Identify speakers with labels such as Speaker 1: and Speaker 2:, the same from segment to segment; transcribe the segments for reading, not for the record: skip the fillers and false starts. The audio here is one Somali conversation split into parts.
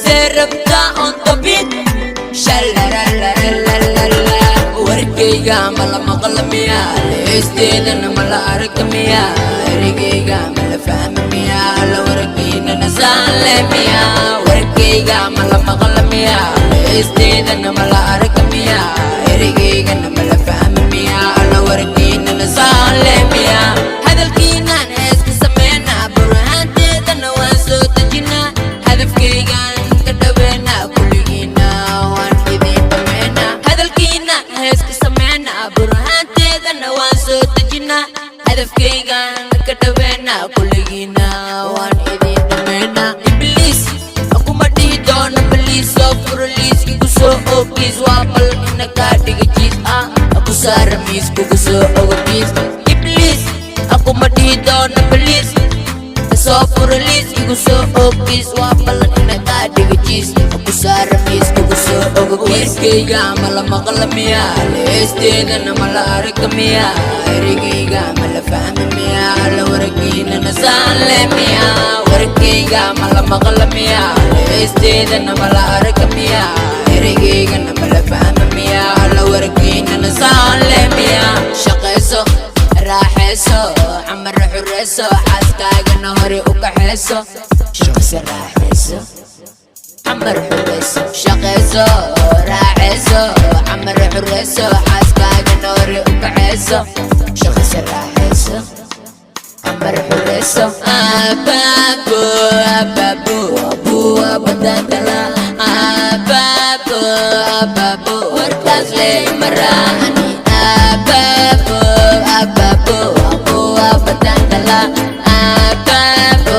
Speaker 1: Serapta on the beat Shalalalalalala Warkayga mala maqlamiya Leesteedana mala arkamiya Erigayga mala fahmamiya Alla warkayna nasaalemiya Warkayga mala maqlamiya Leesteedana mala arkamiya Erigayga mala fahmamiya Alla warkayna nasaalemiya Hadalkiina heeska sameena burhaanteedana waan soo dejinaa hadafkaygan ka dhaweena kulligiina waan idin dhameena hadalkiina heeska sameena burhaanteedana waan soo dejinaa hadafkaygan ka dhaweena kulligiina waan idin dhameena ibliis akuma dhihi doona baliis soo furaliis igu soo oogiis waa ballan ina kaa dhiga jiis aku saara miis kugu soo ogogiis ibliis akuma dhihi doona baliis soo furaliis igu soo oogiis waa ballan ina kaa dhiga jiis aku saara miis kugu soo ogogiis warkayga mala maqlamiya leesteedana mala arkamiya erigayga mala fahmamiya alla warkayna nasaalemiya warkayga mala maqlamiya leesteedana mala arkamiya erigaygana mala fahmamiya alla warkayna nasaalemiya shaqayso raaxayso camar xurayso xaaskaagana hore u kaxayso shaqsi raaxayso camar xurayso shaqayso raaxayso camar xurayso xaaskaagana hore u kaxayso shaqsi raaxayso camar xurayso abaabo abaabo abuwa badantala abaabo abaabo warkaas ley maraani abaabo abaabo abuwa badantala abaabo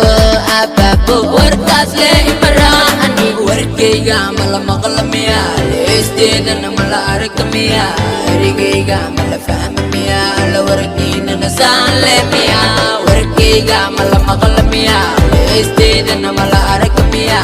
Speaker 1: abaabo warkaas ley maraani warkayga mala maqlamiya leesteedana mala arkamiya erigayga mala fahmamiya alla warkayna nasaalemiya warkayga mala maqlamiya leesteedana mala arkamiya